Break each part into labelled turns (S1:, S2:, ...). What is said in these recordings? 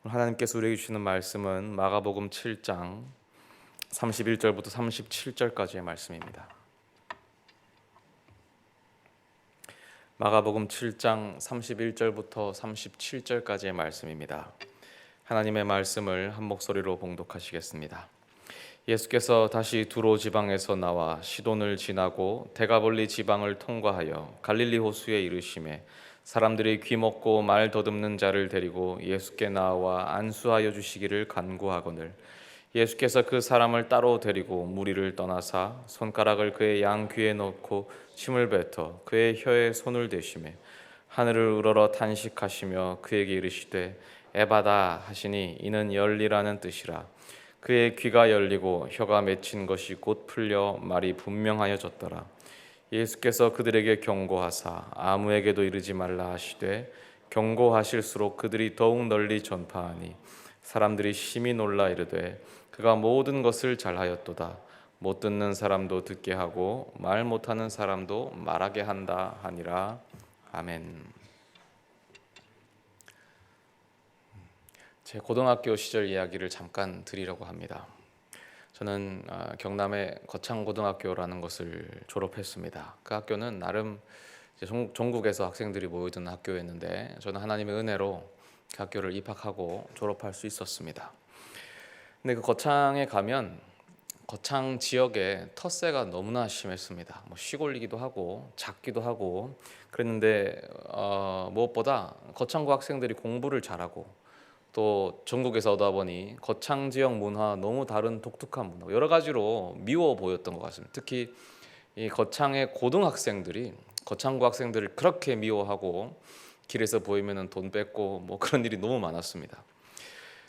S1: 하나님께서 우리에게 주시는 말씀은 마가복음 7장 31절부터 37절까지의 말씀입니다. 마가복음 7장 31절부터 37절까지의 말씀입니다. 하나님의 말씀을 한 목소리로 봉독하시겠습니다. 예수께서 다시 두로 지방에서 나와 시돈을 지나고 데가볼리 지방을 통과하여 갈릴리 호수에 이르시매 사람들이 귀먹고 말 더듬는 자를 데리고 예수께 나와 안수하여 주시기를 간구하거늘 예수께서 그 사람을 따로 데리고 무리를 떠나사 손가락을 그의 양 귀에 넣고 침을 뱉어 그의 혀에 손을 대시매 하늘을 우러러 탄식하시며 그에게 이르시되 에바다 하시니 이는 열리라는 뜻이라. 그의 귀가 열리고 혀가 맺힌 것이 곧 풀려 말이 분명하여졌더라. 예수께서 그들에게 경고하사 아무에게도 이르지 말라 하시되 경고하실수록 그들이 더욱 널리 전파하니 사람들이 심히 놀라 이르되 그가 모든 것을 잘하였도다. 못 듣는 사람도 듣게 하고 말 못하는 사람도 말하게 한다 하니라. 아멘. 제 고등학교 시절 이야기를 잠깐 드리려고 합니다. 저는 경남의 거창고등학교라는 것을 졸업했습니다. 그 학교는 나름 전국에서 학생들이 모이던 학교였는데 저는 하나님의 은혜로 그 학교를 입학하고 졸업할 수 있었습니다. 근데 그 거창에 가면 거창 지역에 텃세가 너무나 심했습니다. 시골이기도 하고 작기도 하고 그랬는데 무엇보다 거창고 학생들이 공부를 잘하고 또 전국에서 오다 보니 거창 지역 문화 너무 다른 독특한 문화 여러 가지로 미워 보였던 것 같습니다. 특히 이 거창의 고등학생들이 거창고 학생들을 그렇게 미워하고 길에서 보이면은 돈 뺏고 뭐 그런 일이 너무 많았습니다.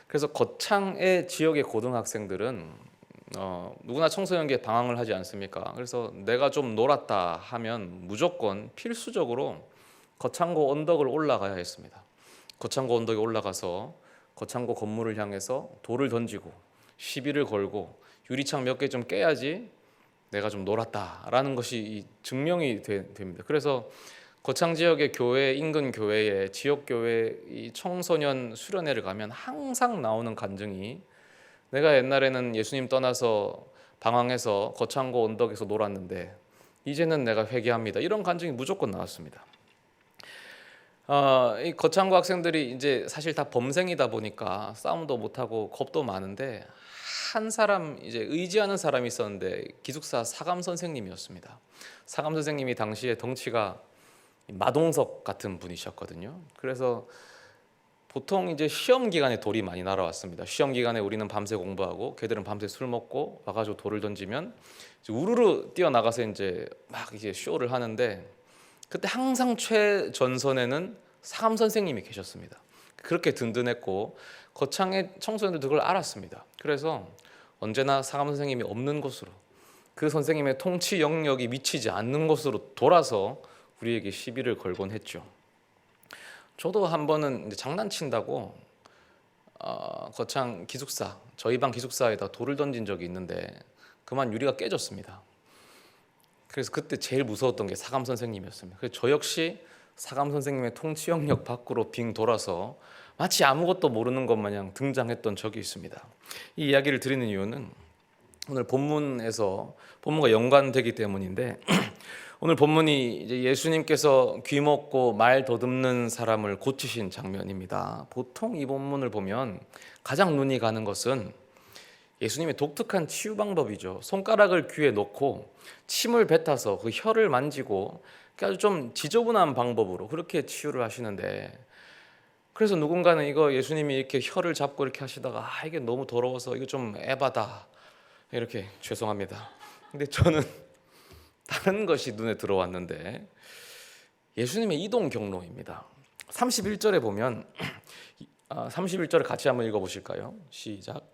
S1: 그래서 거창의 지역의 고등학생들은 누구나 청소년기에 방황을 하지 않습니까? 그래서 내가 좀 놀았다 하면 무조건 필수적으로 거창고 언덕을 올라가야 했습니다. 거창고 언덕에 올라가서 거창고 건물을 향해서 돌을 던지고 시비를 걸고 유리창 몇 개 좀 깨야지 내가 좀 놀았다라는 것이 증명이 됩니다. 그래서 거창 지역의 교회 인근 교회에 지역 교회 이 청소년 수련회를 가면 항상 나오는 간증이 내가 옛날에는 예수님 떠나서 방황해서 거창고 언덕에서 놀았는데 이제는 내가 회개합니다. 이런 간증이 무조건 나왔습니다. 이 거창고 학생들이 이제 사실 다 범생이다 보니까 싸움도 못하고 겁도 많은데 한 사람 이제 의지하는 사람이 있었는데 기숙사 사감 선생님이었습니다. 사감 선생님이 당시에 덩치가 마동석 같은 분이셨거든요. 그래서 보통 이제 시험 기간에 돌이 많이 날아왔습니다. 시험 기간에 우리는 밤새 공부하고 걔들은 밤새 술 먹고 와가지고 돌을 던지면 이제 우르르 뛰어나가서 이제 막 이제 쇼를 하는데 그때 항상 최전선에는 사감 선생님이 계셨습니다. 그렇게 든든했고 거창의 청소년들도 그걸 알았습니다. 그래서 언제나 사감 선생님이 없는 곳으로 그 선생님의 통치 영역이 미치지 않는 곳으로 돌아서 우리에게 시비를 걸곤 했죠. 저도 한 번은 이제 장난친다고 거창 기숙사 저희 방 기숙사에다 돌을 던진 적이 있는데 그만 유리가 깨졌습니다. 그래서 그때 제일 무서웠던 게 사감 선생님이었습니다. 그래서 저 역시 사감 선생님의 통치 영역 밖으로 빙 돌아서 마치 아무것도 모르는 것 마냥 등장했던 적이 있습니다. 이 이야기를 드리는 이유는 오늘 본문과 연관되기 때문인데 오늘 본문이 이제 예수님께서 귀먹고 말 더듬는 사람을 고치신 장면입니다. 보통 이 본문을 보면 가장 눈이 가는 것은 예수님의 독특한 치유 방법이죠. 손가락을 귀에 넣고 침을 뱉어서 그 혀를 만지고 아주 좀 지저분한 방법으로 그렇게 치유를 하시는데 그래서 누군가는 이거 예수님이 이렇게 혀를 잡고 이렇게 하시다가 이게 너무 더러워서 이거 좀 에바다 이렇게 죄송합니다. 근데 저는 다른 것이 눈에 들어왔는데 예수님의 이동 경로입니다. 31절에 보면 31절을 같이 한번 읽어보실까요? 시작.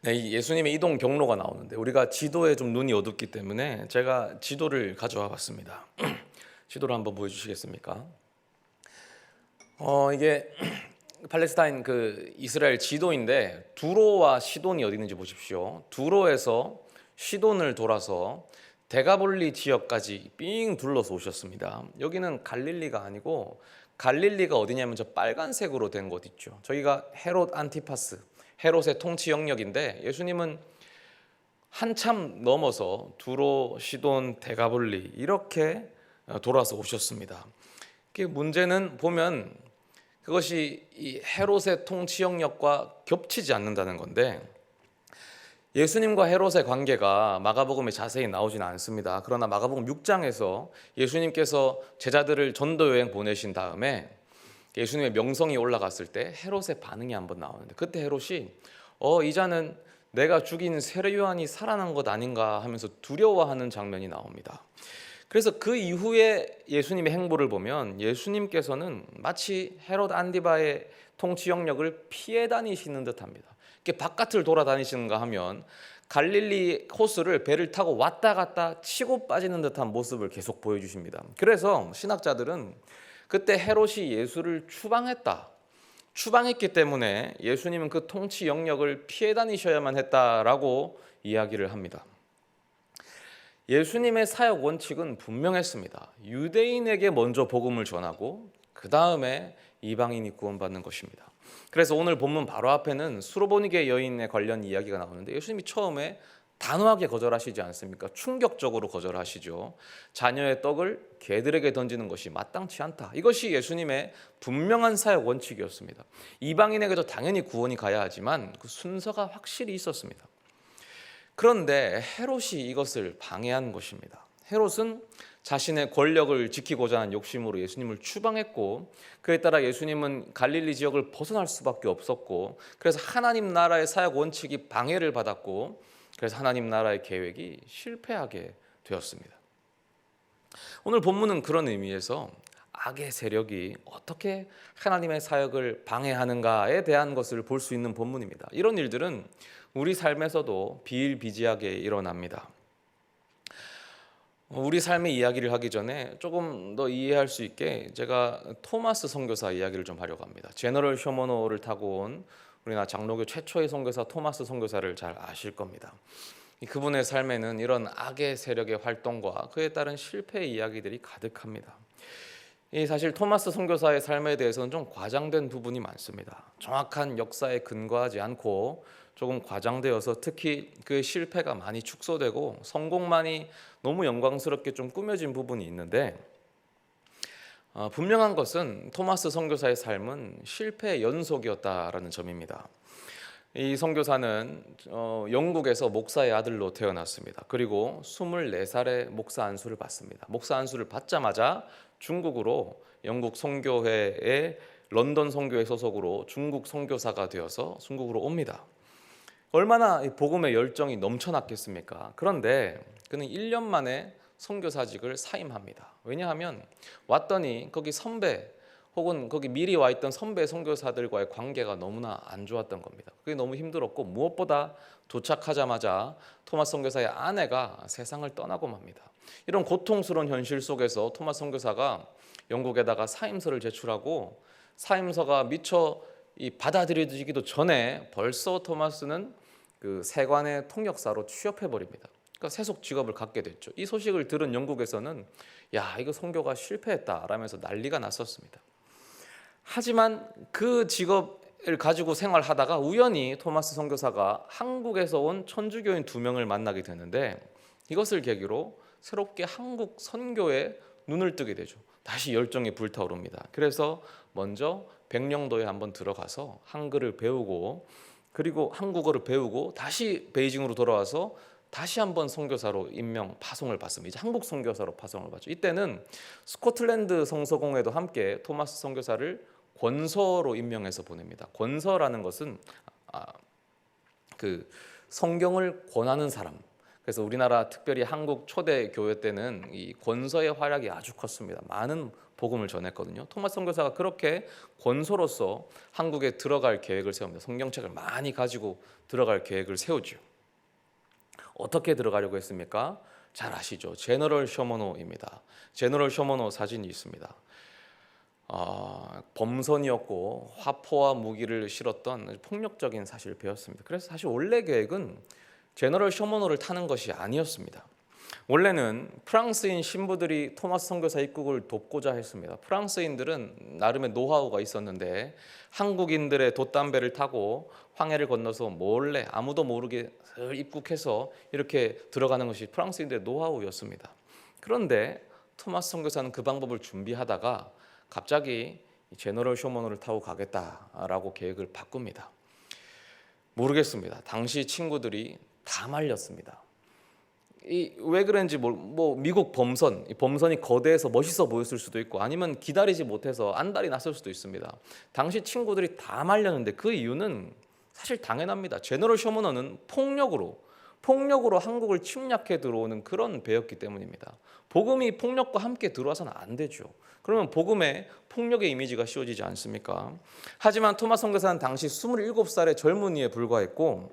S1: 네, 예수님의 이동 경로가 나오는데 우리가 지도에 좀 눈이 어둡기 때문에 제가 지도를 가져와 봤습니다. 지도를 한번 보여주시겠습니까? 이게 팔레스타인 그 이스라엘 지도인데 두로와 시돈이 어디 있는지 보십시오. 두로에서 시돈을 돌아서 데가볼리 지역까지 삥 둘러서 오셨습니다. 여기는 갈릴리가 아니고 갈릴리가 어디냐면 저 빨간색으로 된 곳 있죠. 저기가 헤롯 안티파스, 헤롯의 통치 영역인데 예수님은 한참 넘어서 두로, 시돈, 데가볼리 이렇게 돌아서 오셨습니다. 문제는 보면 그것이 이 헤롯의 통치 영역과 겹치지 않는다는 건데 예수님과 헤롯의 관계가 마가복음에 자세히 나오지는 않습니다. 그러나 마가복음 6장에서 예수님께서 제자들을 전도 여행 보내신 다음에 예수님의 명성이 올라갔을 때 헤롯의 반응이 한번 나오는데 그때 헤롯이 이 자는 내가 죽인 세례 요한이 살아난 것 아닌가 하면서 두려워하는 장면이 나옵니다. 그래서 그 이후에 예수님의 행보를 보면 예수님께서는 마치 헤롯 안디바의 통치 영역을 피해 다니시는 듯합니다. 바깥을 돌아다니시는가 하면 갈릴리 코스를 배를 타고 왔다 갔다 치고 빠지는 듯한 모습을 계속 보여주십니다. 그래서 신학자들은 그때 헤롯이 예수를 추방했기 때문에 예수님은 그 통치 영역을 피해 다니셔야만 했다라고 이야기를 합니다. 예수님의 사역 원칙은 분명했습니다. 유대인에게 먼저 복음을 전하고 그 다음에 이방인이 구원받는 것입니다. 그래서 오늘 본문 바로 앞에는 수로보니게 여인에 관련 이야기가 나오는데 예수님이 처음에 단호하게 거절하시지 않습니까? 충격적으로 거절하시죠. 자녀의 떡을 개들에게 던지는 것이 마땅치 않다. 이것이 예수님의 분명한 사역 원칙이었습니다. 이방인에게도 당연히 구원이 가야 하지만 그 순서가 확실히 있었습니다. 그런데 헤롯이 이것을 방해한 것입니다. 헤롯은 자신의 권력을 지키고자 하는 욕심으로 예수님을 추방했고 그에 따라 예수님은 갈릴리 지역을 벗어날 수밖에 없었고 그래서 하나님 나라의 사역 원칙이 방해를 받았고 그래서 하나님 나라의 계획이 실패하게 되었습니다. 오늘 본문은 그런 의미에서 악의 세력이 어떻게 하나님의 사역을 방해하는가에 대한 것을 볼 수 있는 본문입니다. 이런 일들은 우리 삶에서도 비일비재하게 일어납니다. 우리 삶의 이야기를 하기 전에 조금 더 이해할 수 있게 제가 토마스 선교사 이야기를 좀 하려고 합니다. 제너럴 쇼머노를 타고 온 우리나라 장로교 최초의 선교사 토마스 선교사를 잘 아실 겁니다. 그분의 삶에는 이런 악의 세력의 활동과 그에 따른 실패의 이야기들이 가득합니다. 사실 토마스 선교사의 삶에 대해서는 좀 과장된 부분이 많습니다. 정확한 역사에 근거하지 않고 조금 과장되어서 특히 그 실패가 많이 축소되고 성공만이 너무 영광스럽게 좀 꾸며진 부분이 있는데 분명한 것은 토마스 선교사의 삶은 실패의 연속이었다라는 점입니다. 이 선교사는 영국에서 목사의 아들로 태어났습니다. 그리고 24살에 목사 안수를 받습니다. 목사 안수를 받자마자 중국으로 영국 선교회의 런던 선교회 소속으로 중국 선교사가 되어서 중국으로 옵니다. 얼마나 복음의 열정이 넘쳐났겠습니까? 그런데 그는 1년 만에 선교사직을 사임합니다. 왜냐하면 왔더니 거기 선배 혹은 거기 미리 와 있던 선배 선교사들과의 관계가 너무나 안 좋았던 겁니다. 그게 너무 힘들었고 무엇보다 도착하자마자 토마스 선교사의 아내가 세상을 떠나고 맙니다. 이런 고통스러운 현실 속에서 토마스 선교사가 영국에다가 사임서를 제출하고 사임서가 미처 받아들여지기도 전에 벌써 토마스는 그 세관의 통역사로 취업해 버립니다. 그러니까 세속 직업을 갖게 됐죠. 이 소식을 들은 영국에서는 야 이거 선교가 실패했다라면서 난리가 났었습니다. 하지만 그 직업을 가지고 생활하다가 우연히 토마스 선교사가 한국에서 온 천주교인 2명을 만나게 되는데 이것을 계기로 새롭게 한국 선교에 눈을 뜨게 되죠. 다시 열정이 불타오릅니다. 그래서 먼저 백령도에 한번 들어가서 한글을 배우고 그리고 한국어를 배우고 다시 베이징으로 돌아와서 다시 한번 선교사로 임명 파송을 받습니다. 이제 한국 선교사로 파송을 받죠. 이때는 스코틀랜드 성서공회도 함께 토마스 선교사를 권서로 임명해서 보냅니다. 권서라는 것은 그 성경을 권하는 사람. 그래서 우리나라 특별히 한국 초대 교회 때는 이 권서의 활약이 아주 컸습니다. 많은 복음을 전했거든요. 토마스 선교사가 그렇게 권서로서 한국에 들어갈 계획을 세웁니다. 성경책을 많이 가지고 들어갈 계획을 세우죠. 어떻게 들어가려고 했습니까? 잘 아시죠? 제너럴 쇼머노입니다. 제너럴 쇼머노 사진이 있습니다. 범선이었고 화포와 무기를 실었던 폭력적인 사실 배웠습니다. 그래서 사실 원래 계획은 제너럴 쇼머노를 타는 것이 아니었습니다. 원래는 프랑스인 신부들이 토마스 선교사 입국을 돕고자 했습니다. 프랑스인들은 나름의 노하우가 있었는데 한국인들의 돛담배를 타고 황해를 건너서 몰래 아무도 모르게 입국해서 이렇게 들어가는 것이 프랑스인들의 노하우였습니다. 그런데 토마스 선교사는 그 방법을 준비하다가 갑자기 제너럴 쇼머너를 타고 가겠다라고 계획을 바꿉니다. 모르겠습니다. 당시 친구들이 다 말렸습니다. 왜 그런지 미국 범선이 거대해서 멋있어 보였을 수도 있고 아니면 기다리지 못해서 안달이 났을 수도 있습니다. 당시 친구들이 다 말렸는데 그 이유는 사실 당연합니다. 제너럴 쇼머너는 폭력으로 한국을 침략해 들어오는 그런 배였기 때문입니다. 복음이 폭력과 함께 들어와서는 안 되죠. 그러면 복음에 폭력의 이미지가 씌워지지 않습니까? 하지만 토마스 선교사는 당시 27살의 젊은이에 불과했고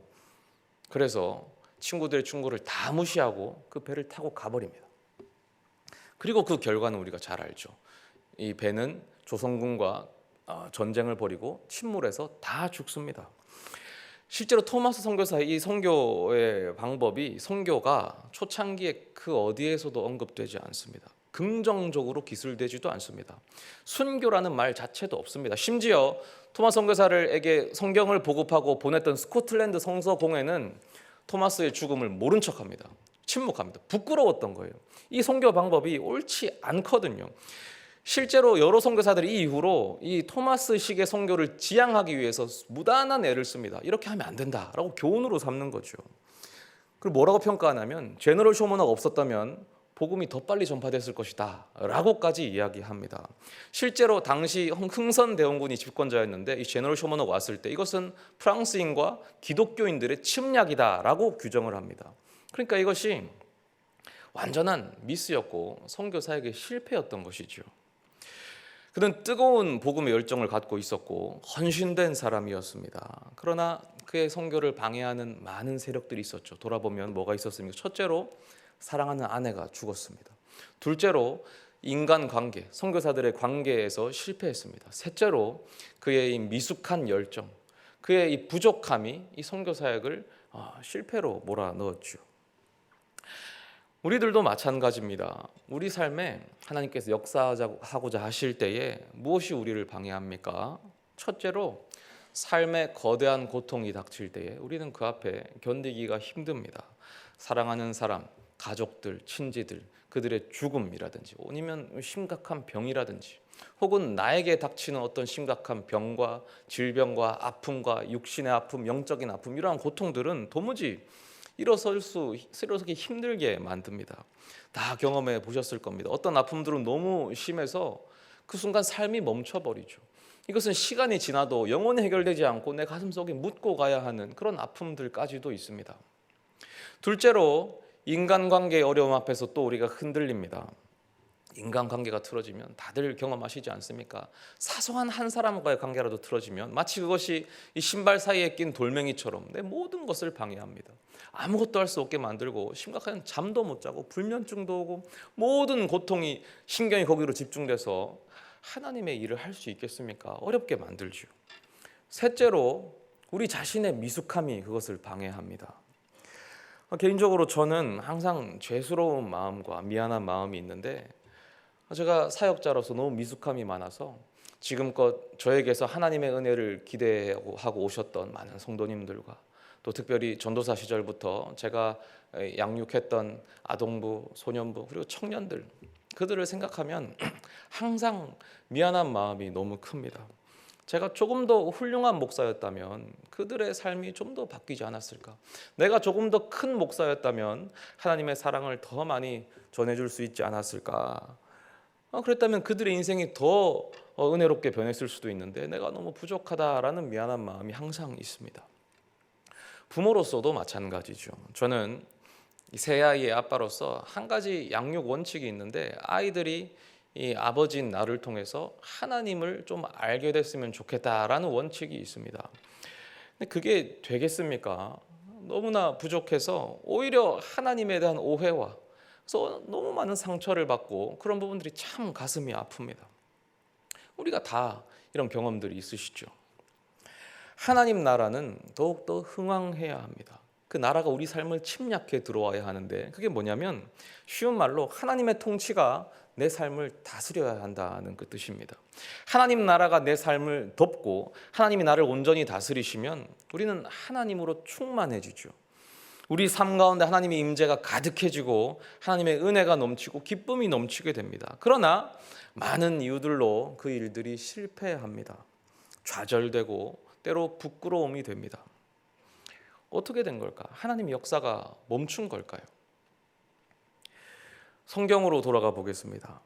S1: 그래서 친구들의 충고를 다 무시하고 그 배를 타고 가버립니다. 그리고 그 결과는 우리가 잘 알죠. 이 배는 조선군과 전쟁을 벌이고 침몰해서 다 죽습니다. 실제로 토마스 선교사의 이 선교의 방법이 선교가 초창기에 그 어디에서도 언급되지 않습니다. 긍정적으로 기술되지도 않습니다. 순교라는 말 자체도 없습니다. 심지어 토마스 선교사에게 성경을 보급하고 보냈던 스코틀랜드 성서공회는 토마스의 죽음을 모른 척합니다. 침묵합니다. 부끄러웠던 거예요. 이 선교 방법이 옳지 않거든요. 실제로 여러 선교사들이 이 이후로 이 토마스식의 선교를 지향하기 위해서 무단한 애를 씁니다. 이렇게 하면 안 된다라고 교훈으로 삼는 거죠. 그리고 뭐라고 평가하냐면 제너럴 쇼머너가 없었다면 복음이 더 빨리 전파됐을 것이다 라고까지 이야기합니다. 실제로 당시 흥선대원군이 집권자였는데 이 제너럴 쇼머너가 왔을 때 이것은 프랑스인과 기독교인들의 침략이다 라고 규정을 합니다. 그러니까 이것이 완전한 미스였고 선교사에게 실패였던 것이죠. 그는 뜨거운 복음의 열정을 갖고 있었고 헌신된 사람이었습니다. 그러나 그의 선교를 방해하는 많은 세력들이 있었죠. 돌아보면 뭐가 있었습니까? 첫째로 사랑하는 아내가 죽었습니다. 둘째로 인간관계, 선교사들의 관계에서 실패했습니다. 셋째로 그의 이 미숙한 열정, 그의 이 부족함이 이 선교 사역을 실패로 몰아넣었죠. 우리들도 마찬가지입니다. 우리 삶에 하나님께서 역사하고자 하실 때에 무엇이 우리를 방해합니까? 첫째로 삶의 거대한 고통이 닥칠 때에 우리는 그 앞에 견디기가 힘듭니다. 사랑하는 사람, 가족들, 친지들, 그들의 죽음이라든지 아니면 심각한 병이라든지 혹은 나에게 닥치는 어떤 심각한 병과 질병과 아픔과 육신의 아픔, 영적인 아픔 이러한 고통들은 도무지 일어서기 힘들게 만듭니다. 다 경험해 보셨을 겁니다. 어떤 아픔들은 너무 심해서 그 순간 삶이 멈춰버리죠. 이것은 시간이 지나도 영원히 해결되지 않고 내 가슴속에 묻고 가야 하는 그런 아픔들까지도 있습니다. 둘째로 인간관계의 어려움 앞에서 또 우리가 흔들립니다. 인간관계가 틀어지면 다들 경험하시지 않습니까? 사소한 한 사람과의 관계라도 틀어지면 마치 그것이 이 신발 사이에 낀 돌멩이처럼 내 모든 것을 방해합니다. 아무것도 할 수 없게 만들고 심각한 잠도 못 자고 불면증도 오고 모든 고통이 신경이 거기로 집중돼서 하나님의 일을 할 수 있겠습니까? 어렵게 만들죠. 셋째로 우리 자신의 미숙함이 그것을 방해합니다. 개인적으로 저는 항상 죄스러운 마음과 미안한 마음이 있는데 제가 사역자로서 너무 미숙함이 많아서 지금껏 저에게서 하나님의 은혜를 기대하고 오셨던 많은 성도님들과 또 특별히 전도사 시절부터 제가 양육했던 아동부, 소년부 그리고 청년들 그들을 생각하면 항상 미안한 마음이 너무 큽니다. 제가 조금 더 훌륭한 목사였다면 그들의 삶이 좀 더 바뀌지 않았을까? 내가 조금 더 큰 목사였다면 하나님의 사랑을 더 많이 전해줄 수 있지 않았을까? 그랬다면 그들의 인생이 더 은혜롭게 변했을 수도 있는데 내가 너무 부족하다라는 미안한 마음이 항상 있습니다. 부모로서도 마찬가지죠. 저는 새 아이의 아빠로서 한 가지 양육 원칙이 있는데 아이들이 이 아버지인 나를 통해서 하나님을 좀 알게 됐으면 좋겠다라는 원칙이 있습니다. 근데 그게 되겠습니까? 너무나 부족해서 오히려 하나님에 대한 오해와 그래서 너무 많은 상처를 받고 그런 부분들이 참 가슴이 아픕니다. 우리가 다 이런 경험들이 있으시죠. 하나님 나라는 더욱더 흥왕해야 합니다. 그 나라가 우리 삶을 침략해 들어와야 하는데, 그게 뭐냐면 쉬운 말로 하나님의 통치가 내 삶을 다스려야 한다는 그 뜻입니다. 하나님 나라가 내 삶을 덮고 하나님이 나를 온전히 다스리시면 우리는 하나님으로 충만해지죠. 우리 삶 가운데 하나님의 임재가 가득해지고 하나님의 은혜가 넘치고 기쁨이 넘치게 됩니다. 그러나 많은 이유들로 그 일들이 실패합니다. 좌절되고 때로 부끄러움이 됩니다. 어떻게 된 걸까? 하나님의 역사가 멈춘 걸까요? 성경으로 돌아가 보겠습니다.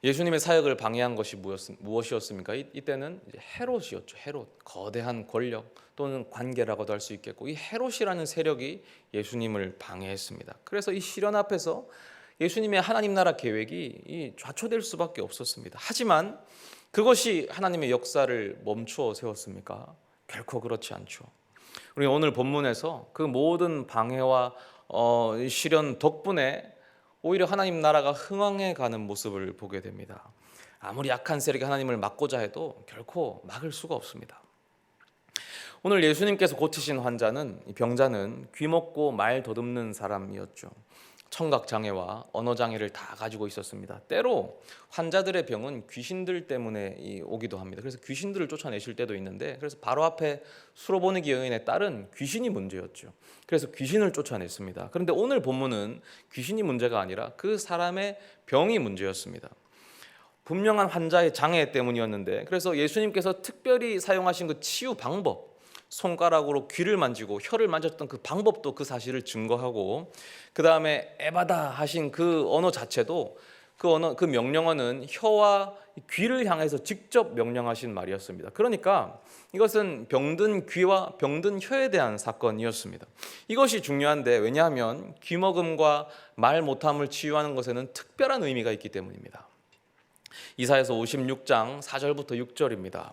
S1: 예수님의 사역을 방해한 것이 무엇이었습니까? 이때는 이제 헤롯이었죠. 헤롯, 거대한 권력 또는 관계라고도 할 수 있겠고, 이 헤롯이라는 세력이 예수님을 방해했습니다. 그래서 이 시련 앞에서 예수님의 하나님 나라 계획이 좌초될 수밖에 없었습니다. 하지만 그것이 하나님의 역사를 멈추어 세웠습니까? 결코 그렇지 않죠. 우리 오늘 본문에서 그 모든 방해와 시련 덕분에 오히려 하나님 나라가 흥왕해 가는 모습을 보게 됩니다. 아무리 약한 세력이 하나님을 막고자 해도 결코 막을 수가 없습니다. 오늘 예수님께서 고치신 병자는 귀먹고 말 더듬는 사람이었죠. 청각장애와 언어장애를 다 가지고 있었습니다. 때로 환자들의 병은 귀신들 때문에 오기도 합니다. 그래서 귀신들을 쫓아내실 때도 있는데, 그래서 바로 앞에 수로보니기 여인의 딸은 귀신이 문제였죠. 그래서 귀신을 쫓아냈습니다. 그런데 오늘 본문은 귀신이 문제가 아니라 그 사람의 병이 문제였습니다. 분명한 환자의 장애 때문이었는데, 그래서 예수님께서 특별히 사용하신 그 치유 방법, 손가락으로 귀를 만지고 혀를 만졌던 그 방법도 그 사실을 증거하고, 그 다음에 에바다 하신 그 언어 자체도 그 명령어는 혀와 귀를 향해서 직접 명령하신 말이었습니다. 그러니까 이것은 병든 귀와 병든 혀에 대한 사건이었습니다. 이것이 중요한데, 왜냐하면 귀먹음과 말 못함을 치유하는 것에는 특별한 의미가 있기 때문입니다. 이사야서 56장 4절부터 6절입니다.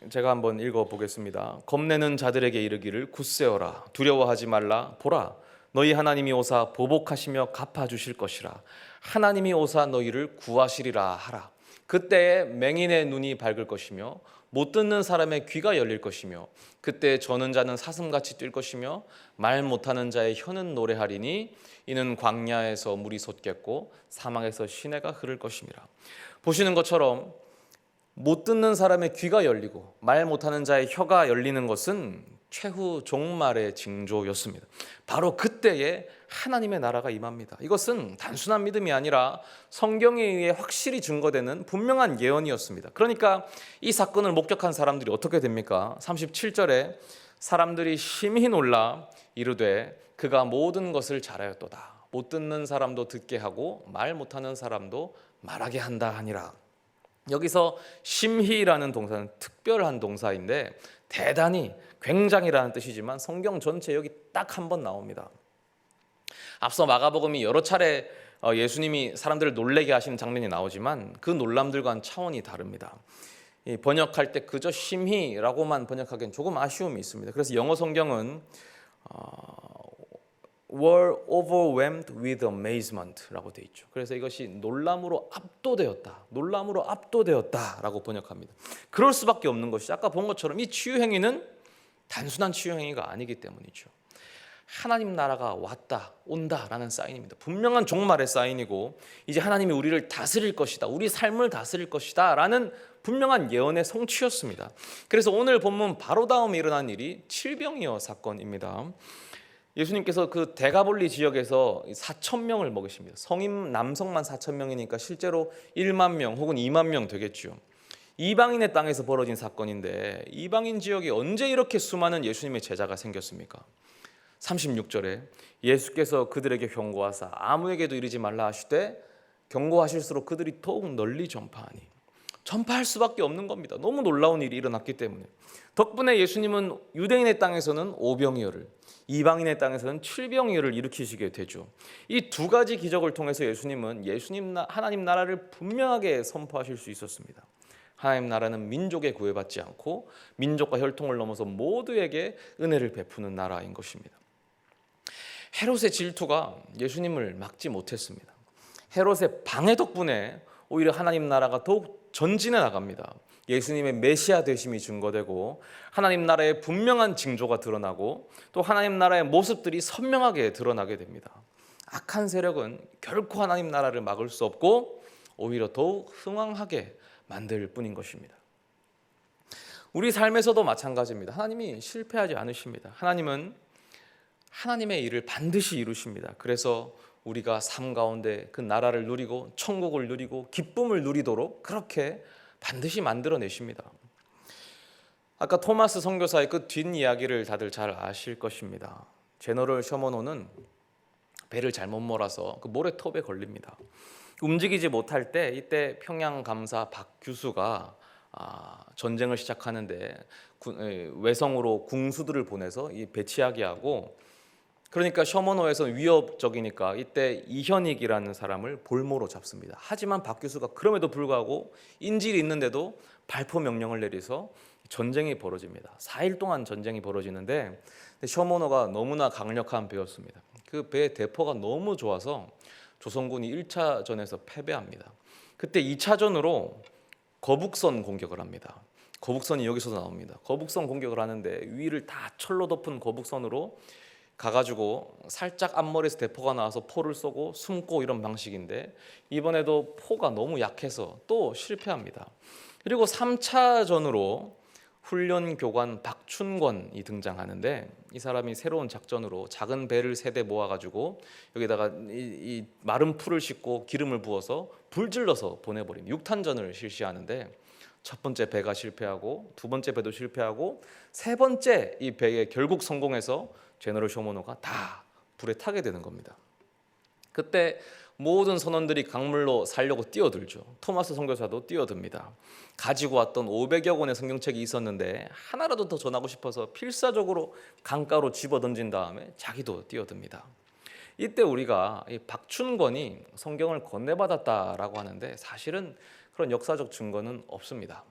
S1: 제가 한번 읽어보겠습니다. 겁내는 자들에게 이르기를 굳세어라, 두려워하지 말라. 보라, 너희 하나님이 오사 보복하시며 갚아주실 것이라. 하나님이 오사 너희를 구하시리라 하라. 그때에 맹인의 눈이 밝을 것이며 못 듣는 사람의 귀가 열릴 것이며, 그때 저는 자는 사슴같이 뛸 것이며 말 못하는 자의 혀는 노래하리니 이는 광야에서 물이 솟겠고 사막에서 시내가 흐를 것임이라. 보시는 것처럼 못 듣는 사람의 귀가 열리고 말 못하는 자의 혀가 열리는 것은 최후 종말의 징조였습니다. 바로 그때에 하나님의 나라가 임합니다. 이것은 단순한 믿음이 아니라 성경에 의해 확실히 증거되는 분명한 예언이었습니다. 그러니까 이 사건을 목격한 사람들이 어떻게 됩니까? 37절에 사람들이 심히 놀라 이르되 그가 모든 것을 잘하였도다. 못 듣는 사람도 듣게 하고 말 못하는 사람도 말하게 한다 하니라. 여기서 심히라는 동사는 특별한 동사인데, 대단히, 굉장히라는 뜻이지만 성경 전체 여기 딱 한 번 나옵니다. 앞서 마가복음이 여러 차례 예수님이 사람들을 놀래게 하시는 장면이 나오지만 그 놀람들과는 차원이 다릅니다. 번역할 때 그저 심히라고만 번역하기엔 조금 아쉬움이 있습니다. 그래서 영어 성경은 were overwhelmed with amazement라고 되어 있죠. 그래서 이것이 놀람으로 압도되었다라고 번역합니다. 그럴 수밖에 없는 것이, 아까 본 것처럼 이 치유 행위는 단순한 치유 행위가 아니기 때문이죠. 하나님 나라가 온다라는 사인입니다. 분명한 종말의 사인이고, 이제 하나님이 우리를 다스릴 것이다, 우리 삶을 다스릴 것이다 라는 분명한 예언의 성취였습니다. 그래서 오늘 본문 바로 다음에 일어난 일이 칠병이어 사건입니다. 예수님께서 그 데가볼리 지역에서 4,000명을 먹이십니다. 성인 남성만 4,000명이니까 실제로 1만 명 혹은 2만 명 되겠죠. 이방인의 땅에서 벌어진 사건인데, 이방인 지역에 언제 이렇게 수많은 예수님의 제자가 생겼습니까? 36절에 예수께서 그들에게 경고하사 아무에게도 이르지 말라 하시되 경고하실수록 그들이 더욱 널리 전파할 수밖에 없는 겁니다. 너무 놀라운 일이 일어났기 때문에. 덕분에 예수님은 유대인의 땅에서는 오병이어를, 이방인의 땅에서는 칠병이어를 일으키시게 되죠. 이 두 가지 기적을 통해서 예수님은 하나님 나라를 분명하게 선포하실 수 있었습니다. 하나님 나라는 민족에 구애받지 않고 민족과 혈통을 넘어서 모두에게 은혜를 베푸는 나라인 것입니다. 헤롯의 질투가 예수님을 막지 못했습니다. 헤롯의 방해 덕분에 오히려 하나님 나라가 더욱 전진해 나갑니다. 예수님의 메시아 되심이 증거되고 하나님 나라의 분명한 징조가 드러나고 또 하나님 나라의 모습들이 선명하게 드러나게 됩니다. 악한 세력은 결코 하나님 나라를 막을 수 없고 오히려 더욱 흥왕하게 만들 뿐인 것입니다. 우리 삶에서도 마찬가지입니다. 하나님이 실패하지 않으십니다. 하나님은 하나님의 일을 반드시 이루십니다. 그래서 우리가 삶 가운데 그 나라를 누리고 천국을 누리고 기쁨을 누리도록 그렇게 반드시 만들어내십니다. 아까 토마스 선교사의 그 뒷이야기를 다들 잘 아실 것입니다. 제너럴 셔먼호는 배를 잘못 몰아서 그 모래톱에 걸립니다. 움직이지 못할 때 이때 평양 감사 박 교수가 전쟁을 시작하는데 외성으로 궁수들을 보내서 배치하게 하고, 그러니까 셔먼호에서는 위협적이니까 이때 이현익이라는 사람을 볼모로 잡습니다. 하지만 박 교수가 그럼에도 불구하고 인질이 있는데도 발포 명령을 내려서 전쟁이 벌어집니다. 4일 동안 전쟁이 벌어지는데 셔먼호가 너무나 강력한 배였습니다. 그 배의 대포가 너무 좋아서 조선군이 1차전에서 패배합니다. 그때 2차전으로 거북선 공격을 합니다. 거북선이 여기서도 나옵니다. 거북선 공격을 하는데 위를 다 철로 덮은 거북선으로 가가지고 살짝 앞머리에서 대포가 나와서 포를 쏘고 숨고 이런 방식인데 이번에도 포가 너무 약해서 또 실패합니다. 그리고 3차전으로 훈련교관 박춘권이 등장하는데 이 사람이 새로운 작전으로 작은 배를 3대 모아가지고 여기다가 이 마른 풀을 싣고 기름을 부어서 불질러서 보내버립니다. 6탄전을 실시하는데 첫 번째 배가 실패하고 두 번째 배도 실패하고 세 번째 이 배에 결국 성공해서 제너럴 셔먼호가 다 불에 타게 되는 겁니다. 그때 모든 선원들이 강물로 살려고 뛰어들죠. 토마스 선교사도 뛰어듭니다. 가지고 왔던 500여 권의 성경책이 있었는데 하나라도 더 전하고 싶어서 필사적으로 강가로 집어던진 다음에 자기도 뛰어듭니다. 이때 우리가 이 박춘권이 성경을 건네받았다라고 하는데 사실은 그런 역사적 증거는 없습니다.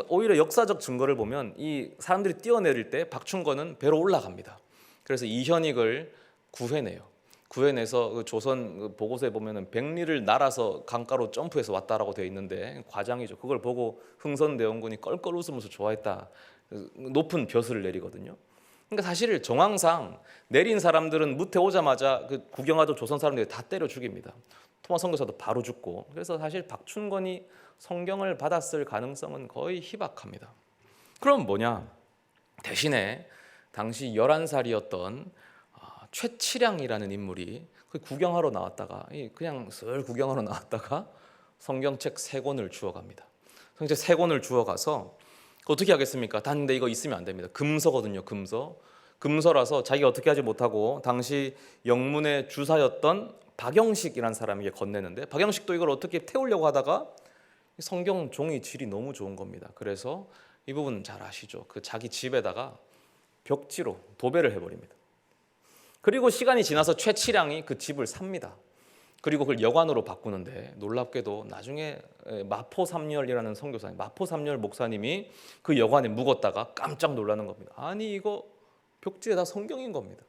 S1: 오히려 역사적 증거를 보면 이 사람들이 뛰어내릴 때 박춘권은 배로 올라갑니다. 그래서 이현익을 구해내서 그 조선 보고서에 보면은 백리를 날아서 강가로 점프해서 왔다라고 되어 있는데 과장이죠. 그걸 보고 흥선대원군이 껄껄 웃으면서 좋아했다. 높은 벼슬을 내리거든요. 그러니까 사실 정황상 내린 사람들은 무태 오자마자 그 구경하던 조선 사람들이 다 때려 죽입니다. 토마스 선교사도 바로 죽고. 그래서 사실 박춘권이 성경을 받았을 가능성은 거의 희박합니다. 그럼 뭐냐? 대신에 당시 11살이었던 최치량이라는 인물이 구경하러 나왔다가 그냥 슬 구경하러 나왔다가 성경책 3권을 주워갑니다. 성경책 3권을 주워가서 어떻게 하겠습니까? 근데 이거 있으면 안 됩니다. 금서거든요. 금서라서 자기가 어떻게 하지 못하고 당시 영문의 주사였던 박영식이라는 사람에게 건네는데 박영식도 이걸 어떻게 태우려고 하다가 성경 종이 질이 너무 좋은 겁니다. 그래서 이 부분 잘 아시죠? 그 자기 집에다가 벽지로 도배를 해버립니다. 그리고 시간이 지나서 최치량이 그 집을 삽니다. 그리고 그걸 여관으로 바꾸는데 놀랍게도 나중에 마포삼렬이라는 선교사님, 마포삼렬 목사님이 그 여관에 묵었다가 깜짝 놀라는 겁니다. 아니 이거 벽지에다 성경인 겁니다.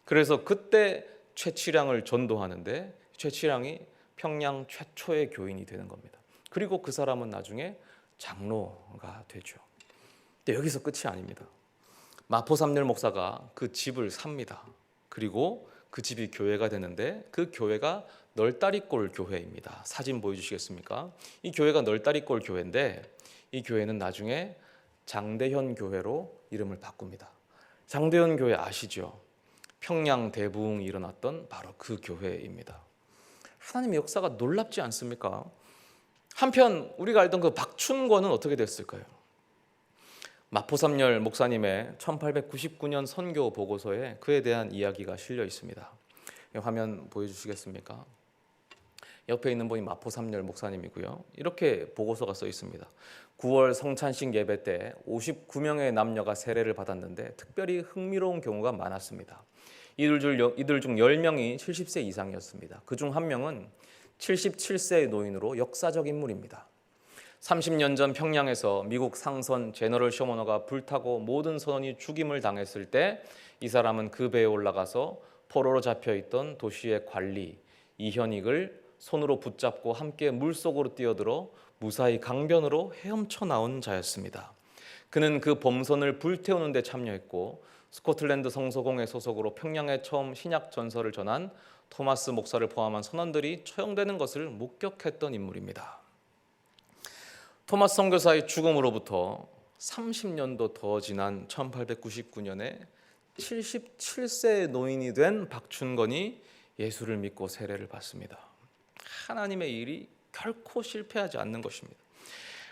S1: 그래서 그때 최치량을 전도하는데 최치량이 평양 최초의 교인이 되는 겁니다. 그리고 그 사람은 나중에 장로가 되죠. 근데 여기서 끝이 아닙니다. 마포삼렬 목사가 그 집을 삽니다. 그리고 그 집이 교회가 되는데 그 교회가 널다리골 교회입니다. 사진 보여주시겠습니까? 이 교회가 널다리골 교회인데 이 교회는 나중에 장대현 교회로 이름을 바꿉니다. 장대현 교회 아시죠? 평양 대부흥이 일어났던 바로 그 교회입니다. 하나님의 역사가 놀랍지 않습니까? 한편 우리가 알던 그 박춘권은 어떻게 됐을까요? 마포삼렬 목사님의 1899년 선교 보고서에 그에 대한 이야기가 실려 있습니다. 화면 보여주시겠습니까? 옆에 있는 분이 마포삼렬 목사님이고요. 이렇게 보고서가 써 있습니다. 9월 성찬식 예배 때 59명의 남녀가 세례를 받았는데 특별히 흥미로운 경우가 많았습니다. 이들 중 10명이 70세 이상이었습니다. 그중 한 명은 77세의 노인으로 역사적 인물입니다. 30년 전 평양에서 미국 상선 제너럴 셔먼호가 불타고 모든 선원이 죽임을 당했을 때 이 사람은 그 배에 올라가서 포로로 잡혀있던 도시의 관리 이현익을 손으로 붙잡고 함께 물속으로 뛰어들어 무사히 강변으로 헤엄쳐 나온 자였습니다. 그는 그 범선을 불태우는 데 참여했고 스코틀랜드 성서공회 소속으로 평양에 처음 신약 전서를 전한 토마스 목사를 포함한 선원들이 처형되는 것을 목격했던 인물입니다. 토마스 선교사의 죽음으로부터 30년도 더 지난 1899년에 77세의 노인이 된 박춘건이 예수를 믿고 세례를 받습니다. 하나님의 일이 결코 실패하지 않는 것입니다.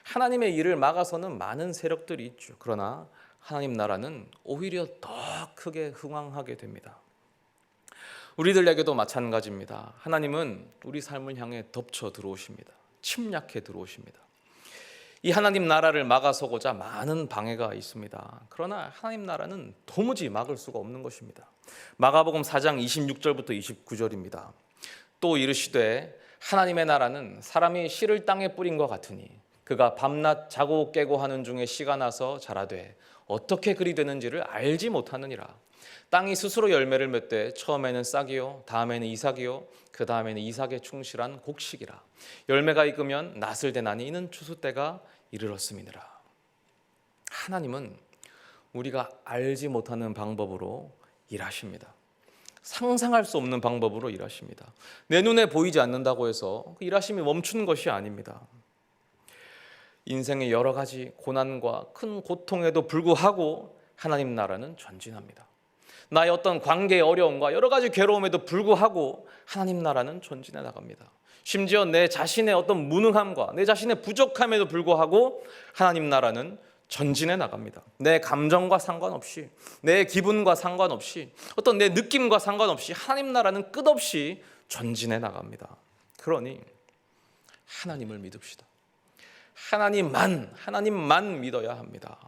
S1: 하나님의 일을 막아서는 많은 세력들이 있죠. 그러나 하나님 나라는 오히려 더 크게 흥왕하게 됩니다. 우리들에게도 마찬가지입니다. 하나님은 우리 삶을 향해 덮쳐 들어오십니다. 침략해 들어오십니다. 이 하나님 나라를 막아서고자 많은 방해가 있습니다. 그러나 하나님 나라는 도무지 막을 수가 없는 것입니다. 마가복음 4장 26절부터 29절입니다. 또 이르시되 하나님의 나라는 사람이 씨를 땅에 뿌린 것 같으니 그가 밤낮 자고 깨고 하는 중에 씨가 나서 자라되 어떻게 그리 되는지를 알지 못하느니라. 땅이 스스로 열매를 맺되 처음에는 싹이요 다음에는 이삭이요 그 다음에는 이삭에 충실한 곡식이라. 열매가 익으면 낫을 대나니 이는 추수 때가 이르렀음이니라. 하나님은 우리가 알지 못하는 방법으로 일하십니다. 상상할 수 없는 방법으로 일하십니다. 내 눈에 보이지 않는다고 해서 그 일하심이 멈추는 것이 아닙니다. 인생의 여러 가지 고난과 큰 고통에도 불구하고 하나님 나라는 전진합니다. 나의 어떤 관계의 어려움과 여러 가지 괴로움에도 불구하고 하나님 나라는 전진해 나갑니다. 심지어 내 자신의 어떤 무능함과 내 자신의 부족함에도 불구하고 하나님 나라는 전진해 나갑니다. 내 감정과 상관없이, 내 기분과 상관없이, 어떤 내 느낌과 상관없이 하나님 나라는 끝없이 전진해 나갑니다. 그러니 하나님을 믿읍시다. 하나님만 믿어야 합니다.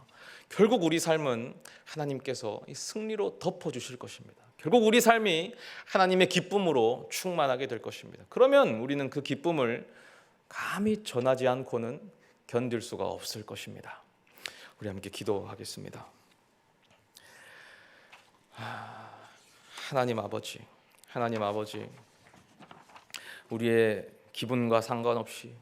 S1: 결국 우리 삶은 하나님께서 이 승리로 덮어주실 것입니다. 결국 우리 삶이 하나님의 기쁨으로 충만하게 될 것입니다. 그러면 우리는 그 기쁨을 감히 전하지 않고는 견딜 수가 없을 것입니다. 우리 함께 기도하겠습니다. 하나님 아버지, 우리의 기분과 상관없이,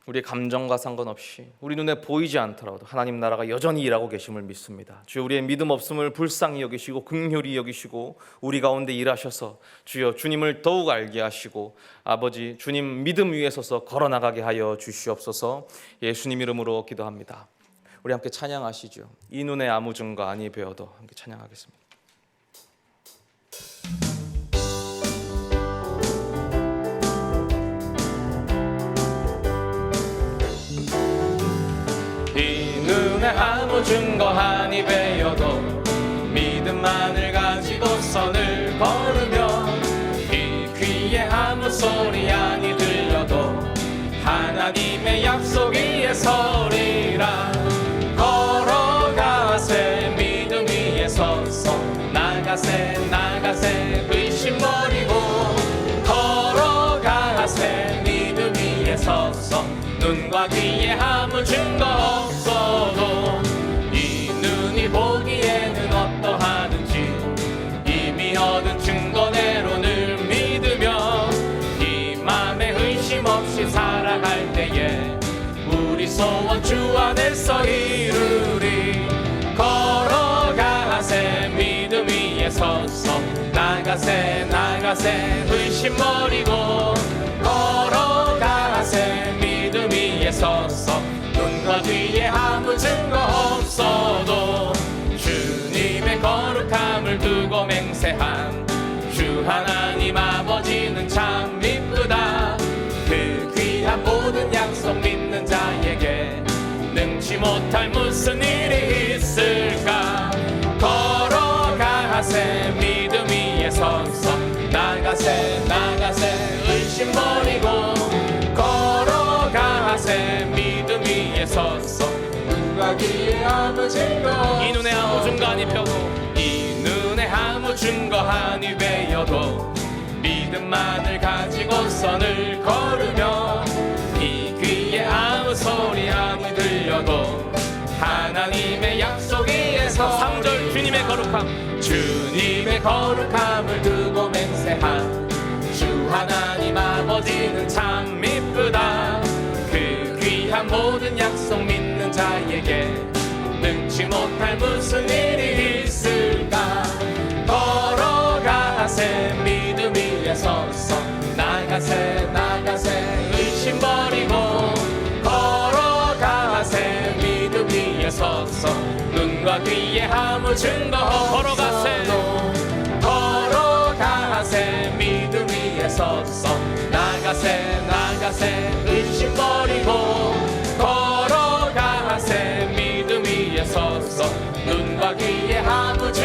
S1: 우리의 감정과 상관없이, 우리 눈에 보이지 않더라도 하나님 나라가 여전히 일하고 계심을 믿습니다. 주여, 우리의 믿음 없음을 불쌍히 여기시고 긍휼히 여기시고 우리 가운데 일하셔서 주여 주님을 더욱 알게 하시고 아버지 주님 믿음 위에 서서 걸어나가게 하여 주시옵소서. 예수님 이름으로 기도합니다. 우리 함께 찬양하시죠. 이 눈에 아무 증거 아니 배어도 함께 찬양하겠습니다. 아무 증거 아니 배어도 믿음만을 가지고 선을 걸으며 이 귀에 아무 소리 아니 들려도 하나님의 약속 위에 서리라. 걸어가세 믿음 위에 서서 나가세 의심 버리고 걸어가세 믿음 위에 서서 눈과 귀에 아무 증거 없어도 이 눈이 보기에는 어떠하든지 이미 얻은 증거대로 늘 믿으며 이 맘에 의심 없이 살아갈 때에 우리 소원 주 안에서 이루리. 걸어가세 믿음 위에 서서 나가세 의심 버리고 걸어가세 믿음 위에 서서 눈과 뒤에 아무 증거 없어도 주님의 거룩함을 두고 맹세한 주 하나님 아버지는 참 미쁘다. 그 귀한 모든 약속 믿는 자에게 능치 못할 무슨 일이 있을까. 걸어가세 믿음 위에 서서 나가세 의심 버리고 걸어가세 믿음 위에 서서 눈과 귀에 아무 증거 이 눈에 아무 증거 아니 펴고 이 눈에 아무 증거 아니 베어도 믿음만을 가지고 선을 걸으며 이 귀에 아무 소리 아니 들려도 하나님의 약속 위에서 3절 주님의 거룩함을 두고 맹세한 주 하나님 아버지 아버지는 참 이쁘다. 그 귀한 모든 약속 믿는 자에게 능치 못할 무슨 일이 있을까. 걸어가세 믿음 위에 서서 나가세 나가세 의심 버리고 걸어가세 믿음 위에 서서 눈과 귀에 아무 증거 없어도 걸어가세 믿음 위에 서서 나가세 나가세 의심 버리고 걸어가세 믿음 위에 서서 눈과 귀에 아무 증거